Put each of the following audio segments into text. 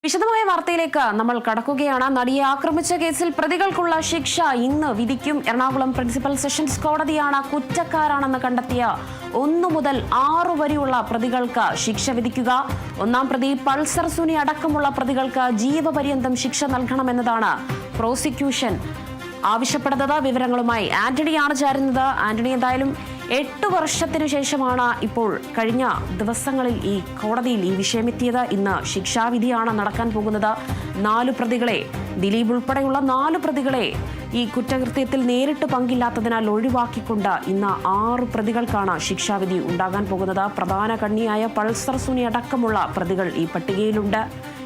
വിശദമായ വാർത്തയിലേക്ക് നമ്മൾ കടക്കുകയാണ്. നടിയെ ആക്രമിച്ച കേസിൽ പ്രതികൾക്കുള്ള ശിക്ഷ ഇന്ന് വിധിക്കും. എറണാകുളം പ്രിൻസിപ്പൽ സെഷൻസ് കോടതിയാണ് കുറ്റക്കാരാണെന്ന് കണ്ടെത്തിയ 1 മുതൽ 6 വരെയുള്ള പ്രതികൾക്ക് ശിക്ഷ വിധിക്കുക. 1-ാം പ്രതി പൾസർ സുനി അടക്കമുള്ള പ്രതികൾക്ക് ജീവപര്യന്തം ശിക്ഷ നൽകണമെന്നതാണ് പ്രോസിക്യൂഷൻ ആവശ്യപ്പെടുന്നത്. വിവരങ്ങളുമായി ആന്റണിയാണ് ചേരുന്നത്. ആന്റണി, എന്തായാലും 8 വർഷത്തിനു ശേഷമാണ് ഇപ്പോൾ കഴിഞ്ഞ ദിവസങ്ങളിൽ ഈ കോടതിയിൽ ഈ വിഷയമെത്തിയത്. ഇന്ന് ശിക്ഷാവിധിയാണ് നടക്കാൻ പോകുന്നത്. 4 പ്രതികളെ, ദിലീപ് ഉൾപ്പെടെയുള്ള 4 പ്രതികളെ ഈ കുറ്റകൃത്യത്തിൽ നേരിട്ട് പങ്കില്ലാത്തതിനാൽ ഒഴിവാക്കിക്കൊണ്ട് ഇന്ന് 6 പ്രതികൾക്കാണ് ശിക്ഷാവിധി ഉണ്ടാകാൻ പോകുന്നത്. പ്രധാന കണ്ണിയായ പൾസർ സുനി അടക്കമുള്ള പ്രതികൾ ഈ പട്ടികയിലുണ്ട്.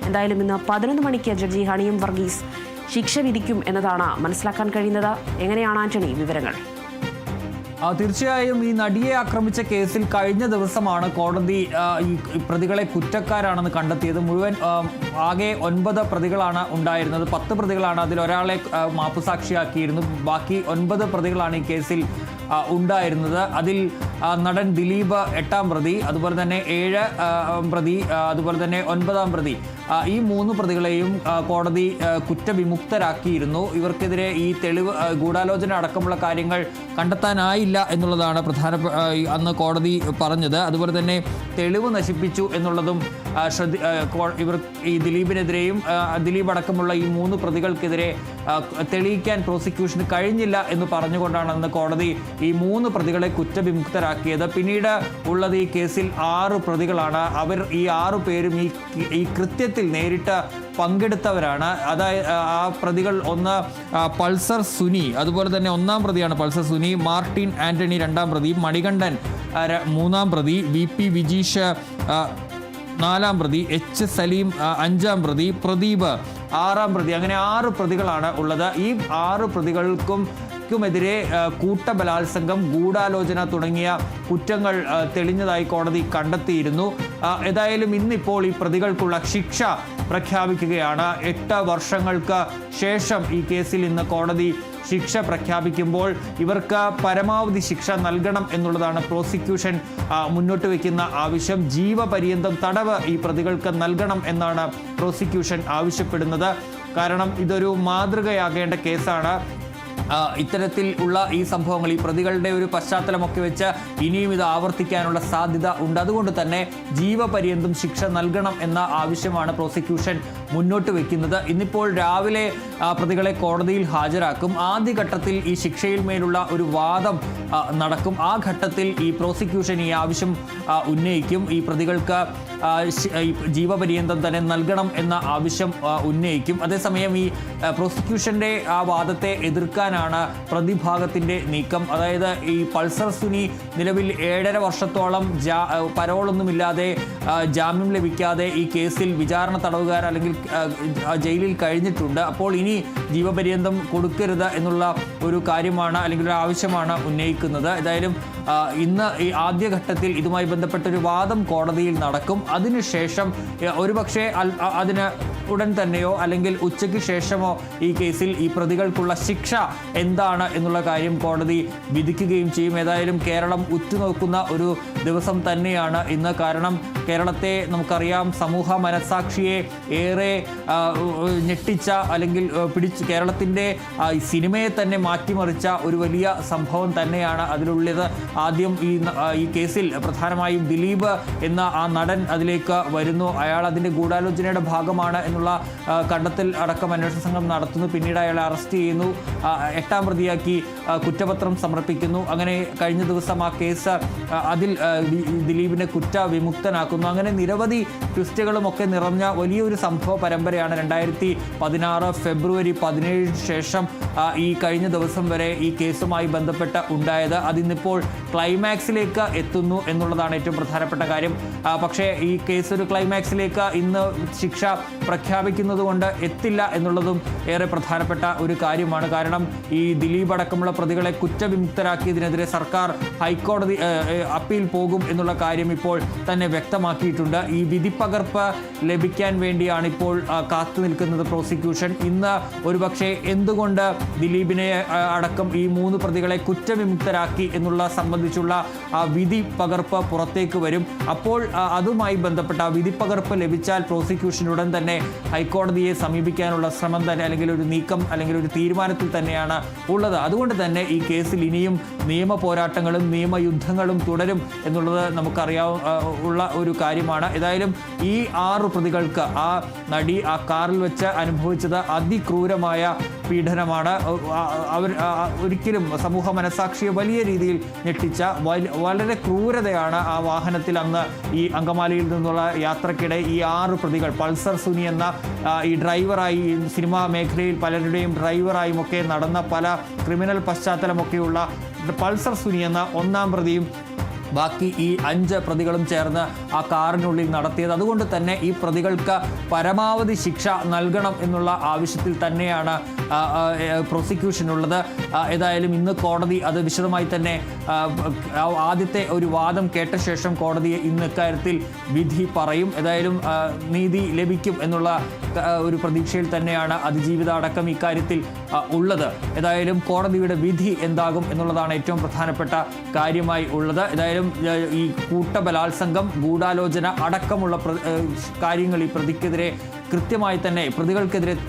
എന്തായാലും ഇന്ന് 11 മണിക്ക് ജഡ്ജി ഹണിയം വർഗീസ് ശിക്ഷ വിധിക്കും എന്നതാണ് മനസ്സിലാക്കാൻ കഴിയുന്നത്. എങ്ങനെയാണ് ആന്റണി വിവരങ്ങൾ? തീർച്ചയായും ഈ നടിയെ ആക്രമിച്ച കേസിൽ കഴിഞ്ഞ ദിവസമാണ് കോടതി ഈ പ്രതികളെ കുറ്റക്കാരാണെന്ന് കണ്ടെത്തിയത്. മുഴുവൻ ആകെ 9 പ്രതികളാണ് ഉണ്ടായിരുന്നത്. 10 പ്രതികളാണ്, അതിൽ ഒരാളെ മാപ്പുസാക്ഷിയാക്കിയിരുന്നു. ബാക്കി 9 പ്രതികളാണ് ഈ കേസിൽ ഉണ്ടായിരുന്നത്. അതിൽ നടൻ ദിലീപ് 8-ാം പ്രതി, അതുപോലെ തന്നെ 7 പ്രതി, അതുപോലെ തന്നെ 9-ാം പ്രതി, ഈ 3 പ്രതികളെയും കോടതി കുറ്റവിമുക്തരാക്കിയിരുന്നു. ഇവർക്കെതിരെ ഈ തെളിവ് ഗൂഢാലോചന അടക്കമുള്ള കാര്യങ്ങൾ കണ്ടെത്താനായില്ല എന്നുള്ളതാണ് അന്ന് കോടതി പറഞ്ഞത്. അതുപോലെ തന്നെ തെളിവ് നശിപ്പിച്ചു എന്നുള്ളതും ഇവർ ഈ ദിലീപിനെതിരെയും ദിലീപ് അടക്കമുള്ള ഈ 3 പ്രതികൾക്കെതിരെ തെളിയിക്കാൻ പ്രോസിക്യൂഷന് കഴിഞ്ഞില്ല എന്ന് പറഞ്ഞുകൊണ്ടാണ് അന്ന് കോടതി ഈ 3 പ്രതികളെ കുറ്റവിമുക്തരാക്കിയത്. പിന്നീട് ഉള്ളത് ഈ കേസിൽ 6 പ്രതികളാണ്. അവർ ഈ 6 പേരും ഈ കൃത്യത്തിൽ നേരിട്ട് പങ്കെടുത്തവരാണ്. അതായത് ആ പ്രതികൾ ഒന്ന് പൾസർ സുനി, അതുപോലെ തന്നെ 1-ാം പ്രതിയാണ് പൾസർ സുനി, മാർട്ടിൻ ആന്റണി 2-ാം പ്രതി, മണികണ്ഠൻ 3-ാം പ്രതി, VP വിജീഷ് 4-ാം പ്രതി, H സലീം 5-ാം പ്രതി, പ്രദീപ് 6-ാം പ്രതി. അങ്ങനെ 6 പ്രതികളാണ് ഉള്ളത്. ഈ 6 പ്രതികൾക്കുമെതിരെ കൂട്ടബലാത്സംഗം, ഗൂഢാലോചന തുടങ്ങിയ കുറ്റങ്ങൾ തെളിഞ്ഞതായി കോടതി കണ്ടെത്തിയിരുന്നു. ഏതായാലും ഇന്നിപ്പോൾ ഈ പ്രതികൾക്കുള്ള ശിക്ഷ പ്രഖ്യാപിക്കുകയാണ്. 8 വർഷങ്ങൾക്ക് ശേഷം ഈ കേസിൽ ഇന്ന് കോടതി ശിക്ഷ പ്രഖ്യാപിക്കുമ്പോൾ ഇവർക്ക് പരമാവധി ശിക്ഷ നൽകണം എന്നുള്ളതാണ് പ്രോസിക്യൂഷൻ മുന്നോട്ട് വയ്ക്കുന്ന ആവശ്യം. ജീവപര്യന്തം തടവ് ഈ പ്രതികൾക്ക് നൽകണം എന്നാണ് പ്രോസിക്യൂഷൻ ആവശ്യപ്പെടുന്നത്. കാരണം ഇതൊരു മാതൃകയാകേണ്ട കേസാണ്. ഇത്തരത്തിൽ ഉള്ള ഈ സംഭവങ്ങൾ, ഈ പ്രതികളുടെ ഒരു പശ്ചാത്തലമൊക്കെ വെച്ച് ഇനിയും ഇത് ആവർത്തിക്കാനുള്ള സാധ്യത ഉണ്ട്. അതുകൊണ്ട് തന്നെ ജീവപര്യന്തം ശിക്ഷ നൽകണം എന്ന ആവശ്യമാണ് പ്രോസിക്യൂഷൻ മുന്നോട്ട് വയ്ക്കുന്നത്. ഇന്നിപ്പോൾ രാവിലെ പ്രതികളെ കോടതിയിൽ ഹാജരാക്കും. ആദ്യഘട്ടത്തിൽ ഈ ശിക്ഷയിൽ മേലുള്ള ഒരു വാദം നടക്കും. ആ ഘട്ടത്തിൽ ഈ പ്രോസിക്യൂഷൻ ഈ ആവശ്യം ഉന്നയിക്കും. ഈ പ്രതികൾക്ക് ജീവപര്യന്തം തന്നെ നൽകണം എന്ന ആവശ്യം ഉന്നയിക്കും. അതേസമയം ഈ പ്രോസിക്യൂഷന്റെ ആ വാദത്തെ എതിർക്കാനാണ് പ്രതിഭാഗത്തിന്റെ നീക്കം. അതായത് ഈ പൾസർ സുനി നിലവിൽ 7.5 വർഷത്തോളം പരോളൊന്നുമില്ലാതെ ജാമ്യം ലഭിക്കാതെ ഈ കേസിൽ വിചാരണ തടവുകാർ അല്ലെങ്കിൽ ജയിലിൽ കഴിഞ്ഞിട്ടുണ്ട്. അപ്പോൾ ഇനി ജീവപര്യന്തം കൊടുക്കരുത് എന്നുള്ള ഒരു കാര്യമാണ് അല്ലെങ്കിൽ ഒരു ആവശ്യമാണ് ഉന്നയിക്കുന്നത്. ഏതായാലും ഇന്ന് ഈ ആദ്യഘട്ടത്തിൽ ഇതുമായി ബന്ധപ്പെട്ടൊരു വാദം കോടതിയിൽ നടക്കും. അതിനുശേഷം ഒരുപക്ഷെ അതിന് ഉടൻ തന്നെയോ അല്ലെങ്കിൽ ഉച്ചയ്ക്ക് ശേഷമോ ഈ കേസിൽ ഈ പ്രതികൾക്കുള്ള ശിക്ഷ എന്താണ് എന്നുള്ള കാര്യം കോടതി വിധിക്കുകയും ചെയ്യും. ഏതായാലും കേരളം ഉറ്റുനോക്കുന്ന ഒരു ദിവസം തന്നെയാണ് ഇന്ന്. കാരണം കേരളത്തെ നമുക്കറിയാം, സമൂഹ മനസാക്ഷിയെ ഏറെ ഞെട്ടിച്ച അല്ലെങ്കിൽ കേരളത്തിൻ്റെ സിനിമയെ തന്നെ മാറ്റിമറിച്ച ഒരു വലിയ സംഭവം തന്നെയാണ് അതിലുള്ളത്. ആദ്യം ഈ കേസിൽ പ്രധാനമായും ദിലീപ് എന്ന ആ നടൻ അതിലേക്ക് വരുന്നു. അയാൾ അതിൻ്റെ ഗൂഢാലോചനയുടെ ഭാഗമാണ് എന്നുള്ള കണ്ടെത്തൽ അടക്കം അന്വേഷണ സംഘം നടത്തുന്നു. പിന്നീട് അയാളെ അറസ്റ്റ് ചെയ്യുന്നു, 8-ാം പ്രതിയാക്കി കുറ്റപത്രം സമർപ്പിക്കുന്നു. അങ്ങനെ കഴിഞ്ഞ ദിവസം ആ കേസ് അതിൽ ദിലീപിനെ കുറ്റവിമുക്തനാക്കുന്നു. അങ്ങനെ നിരവധി ട്വിസ്റ്റുകളും ഒക്കെ നിറഞ്ഞ വലിയൊരു സംഭവ പരമ്പരയാണ് 2016 ഫെബ്രുവരി 17 ശേഷം ഈ കഴിഞ്ഞ ദിവസം വരെ ഈ കേസുമായി ബന്ധപ്പെട്ട് ഉണ്ടായത്. അതിന്നിപ്പോൾ ക്ലൈമാക്സിലേക്ക് എത്തുന്നു എന്നുള്ളതാണ് ഏറ്റവും പ്രധാനപ്പെട്ട കാര്യം. പക്ഷേ ഈ കേസ് ഒരു ക്ലൈമാക്സിലേക്ക് ഇന്ന് ശിക്ഷ പ്രഖ്യാപിക്കുന്നത് കൊണ്ട് എത്തില്ല എന്നുള്ളതും ഏറെ പ്രധാനപ്പെട്ട ഒരു കാര്യമാണ്. കാരണം ഈ ദിലീപ് അടക്കമുള്ള പ്രതികളെ കുറ്റവിമുക്തരാക്കിയതിനെതിരെ സർക്കാർ ഹൈക്കോടതി അപ്പീൽ പോകും എന്നുള്ള കാര്യം ഇപ്പോൾ തന്നെ വ്യക്തമാക്കിയിട്ടുണ്ട്. ഈ വിധിപ്പകർപ്പ് ലഭിക്കാൻ വേണ്ടിയാണ് ഇപ്പോൾ കാത്തു നിൽക്കുന്നത് പ്രോസിക്യൂഷൻ. ഇന്ന് ഒരുപക്ഷെ എന്തുകൊണ്ട് ദിലീപിനെ അടക്കം ഈ 3 പ്രതികളെ കുറ്റവിമുക്തരാക്കി എന്നുള്ള സംബന്ധിച്ച് സംബന്ധിച്ചുള്ള വിധി പകർപ്പ് പുറത്തേക്ക് വരും. അപ്പോൾ അതുമായി ബന്ധപ്പെട്ട വിധി പകർപ്പ് ലഭിച്ചാൽ പ്രോസിക്യൂഷൻ ഉടൻ തന്നെ ഹൈക്കോടതിയെ സമീപിക്കാനുള്ള ശ്രമം തന്നെ അല്ലെങ്കിൽ ഒരു നീക്കം അല്ലെങ്കിൽ ഒരു തീരുമാനത്തിൽ തന്നെയാണ് ഉള്ളത്. അതുകൊണ്ട് തന്നെ ഈ കേസിൽ ഇനിയും നിയമ പോരാട്ടങ്ങളും നിയമയുദ്ധങ്ങളും തുടരും എന്നുള്ളത് നമുക്കറിയാവുന്ന ഒരു കാര്യമാണ്. ഏതായാലും ഈ 6 പ്രതികൾക്ക് ആ നടി ആ കാറിൽ വെച്ച് അനുഭവിച്ചത് അതിക്രൂരമായ പീഡനമാണ്. അവർ ഒരിക്കലും സമൂഹ മനസാക്ഷിയെ വലിയ രീതിയിൽ ഞെട്ടിച്ച വളരെ ക്രൂരതയാണ് ആ വാഹനത്തിൽ അന്ന് ഈ അങ്കമാലിയിൽ നിന്നുള്ള യാത്രക്കിടെ ഈ 6 പ്രതികൾ പൾസർ സുനി എന്ന ഈ ഡ്രൈവറായി സിനിമാ മേഖലയിൽ പലരുടെയും ഡ്രൈവറായും ഒക്കെ നടന്ന പല ക്രിമിനൽ പശ്ചാത്തലമൊക്കെയുള്ള പൾസർ സുനി എന്ന 1-ാം പ്രതിയും ബാക്കി ഈ 5 പ്രതികളും ചേർന്ന് ആ കാറിനുള്ളിൽ നടത്തിയത്. അതുകൊണ്ട് തന്നെ ഈ പ്രതികൾക്ക് പരമാവധി ശിക്ഷ നൽകണം എന്നുള്ള ആവശ്യത്തിൽ തന്നെയാണ് പ്രോസിക്യൂഷൻ ഉള്ളത്. ഏതായാലും ഇന്ന് കോടതി അത് വിശദമായി തന്നെ ആദ്യത്തെ ഒരു വാദം കേട്ട ശേഷം കോടതി ഇന്ന് ഇക്കാര്യത്തിൽ വിധി പറയും. ഏതായാലും നീതി ലഭിക്കും എന്നുള്ള ഒരു പ്രതീക്ഷയിൽ തന്നെയാണ് അതിജീവിത അടക്കം ഇക്കാര്യത്തിൽ ഉള്ളത്. ഏതായാലും കോടതിയുടെ വിധി എന്താകും എന്നുള്ളതാണ് ഏറ്റവും പ്രധാനപ്പെട്ട കാര്യമായി ഉള്ളത്. ഏതായാലും ഈ കൂട്ടബലാത്സംഗം, ഗൂഢാലോചന അടക്കമുള്ള കാര്യങ്ങൾ ഈ പ്രതികൾക്കെതിരെ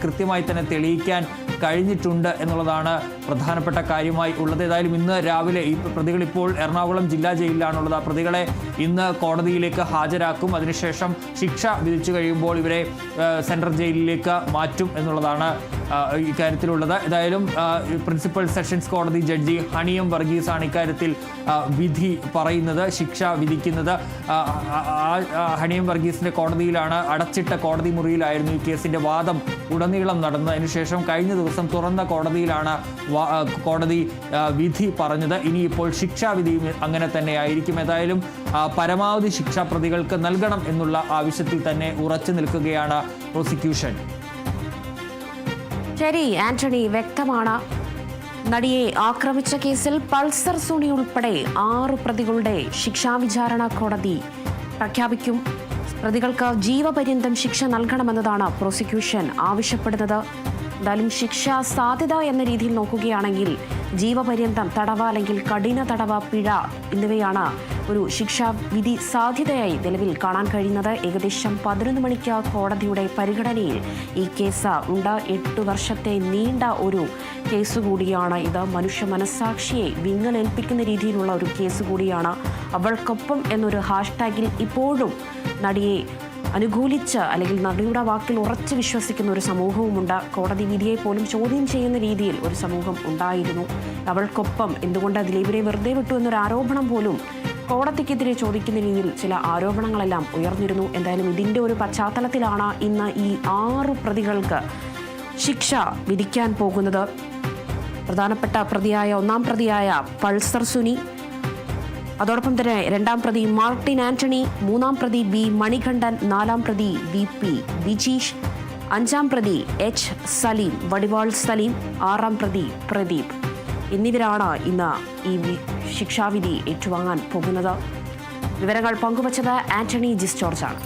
കൃത്യമായി തന്നെ തെളിയിക്കാൻ കഴിഞ്ഞിട്ടുണ്ട് എന്നുള്ളതാണ് പ്രധാനപ്പെട്ട കാര്യമായി ഉള്ളത്. ഏതായാലും ഇന്ന് രാവിലെ ഈ പ്രതികൾ ഇപ്പോൾ എറണാകുളം ജില്ലാ ജയിലിലാണുള്ളത്. ആ പ്രതികളെ ഇന്ന് കോടതിയിലേക്ക് ഹാജരാക്കും. അതിനുശേഷം ശിക്ഷ വിധിച്ചു കഴിയുമ്പോൾ ഇവരെ സെൻട്രൽ ജയിലിലേക്ക് മാറ്റും എന്നുള്ളതാണ് ഇക്കാര്യത്തിലുള്ളത്. ഏതായാലും പ്രിൻസിപ്പൽ സെഷൻസ് കോടതി ജഡ്ജി ഹണിയം വർഗീസ് ആണ് ഇക്കാര്യത്തിൽ വിധി പറയുന്നത്, ശിക്ഷ വിധിക്കുന്നത്. ഹണിയം വർഗീസിന്റെ കോടതിയിലാണ്, അടച്ചിട്ട കോടതി മുറിയിലായിരുന്നു ഈ കേസിന്റെ വാദം ഉടനീളം നടന്നത്. അതിനുശേഷം കഴിഞ്ഞ ദിവസം തുറന്ന കോടതിയിലാണ് കോടതി വിധി പറഞ്ഞത്. ഇനിയിപ്പോൾ ശിക്ഷാവിധിയും അങ്ങനെ തന്നെ ആയിരിക്കും. ഏതായാലും പരമാവധി ശിക്ഷ പ്രതികൾക്ക് നൽകണം എന്നുള്ള ആവശ്യത്തിൽ തന്നെ ഉറച്ചു നിൽക്കുകയാണ് പ്രോസിക്യൂഷൻ. ശരി ആന്റണി, വ്യക്തമാണ്. നടിയെ ആക്രമിച്ച കേസിൽ പൾസർ സുനി ഉൾപ്പെടെ 6 പ്രതികളുടെ ശിക്ഷാവിചാരണ കോടതി പ്രഖ്യാപിക്കും. പ്രതികൾക്ക് ജീവപര്യന്തം ശിക്ഷ നൽകണമെന്നതാണ് പ്രോസിക്യൂഷൻ ആവശ്യപ്പെടുന്നത്. എന്തായാലും ശിക്ഷാ സാധ്യത എന്ന രീതിയിൽ നോക്കുകയാണെങ്കിൽ ജീവപര്യന്തം തടവ് അല്ലെങ്കിൽ കഠിന തടവ്, പിഴ എന്നിവയാണ് ഒരു ശിക്ഷാവിധി സാധ്യതയായി നിലവിൽ കാണാൻ കഴിയുന്നത്. ഏകദേശം 11 മണിക്ക് കോടതിയുടെ പരിഗണനയിൽ ഈ കേസ് ഉണ്ട്. 8 വർഷത്തെ നീണ്ട ഒരു കേസ് കൂടിയാണ് ഇത്. മനുഷ്യ മനസാക്ഷിയെ വിങ്ങലേൽപ്പിക്കുന്ന രീതിയിലുള്ള ഒരു കേസ് കൂടിയാണ്. അവൾക്കൊപ്പം എന്നൊരു ഹാഷ്ടാഗിൽ ഇപ്പോഴും നടിയെ അനുകൂലിച്ച് അല്ലെങ്കിൽ നടിയുടെ വാക്കിൽ ഉറച്ചു വിശ്വസിക്കുന്ന ഒരു സമൂഹവുമുണ്ട്. കോടതി വിധിയെ പോലും ചോദ്യം ചെയ്യുന്ന രീതിയിൽ ഒരു സമൂഹം ഉണ്ടായിരുന്നു. അവൾക്കൊപ്പം എന്തുകൊണ്ട് ദിലീപിനെ വെറുതെ വിട്ടു എന്നൊരു ആരോപണം പോലും കോടതിക്കെതിരെ ചോദിക്കുന്ന രീതിയിൽ ചില ആരോപണങ്ങളെല്ലാം ഉയർന്നിരുന്നു. എന്തായാലും ഇതിൻ്റെ ഒരു പശ്ചാത്തലത്തിലാണ് ഇന്ന് ഈ 6 പ്രതികൾക്ക് ശിക്ഷ വിധിക്കാൻ പോകുന്നത്. പ്രധാനപ്പെട്ട പ്രതിയായ 1-ാം പ്രതിയായ പൾസർ സുനി, അതോടൊപ്പം തന്നെ 2-ാം പ്രതി മാർട്ടിൻ ആന്റണി, 3-ാം പ്രതി ബി മണികണ്ഠൻ, 4-ാം പ്രതി VP ബിജീഷ്, 5-ാം പ്രതി H സലീം, വടിവാൾ സലീം, 6-ാം പ്രതി പ്രദീപ് എന്നിവരാണ് ഇന്ന് ഈ ശിക്ഷാവിധി ഏറ്റുവാങ്ങാൻ പോകുന്നത്. വിവരങ്ങൾ പങ്കുവച്ചത് ആന്റണി ജിസ് ജോർജാണ്.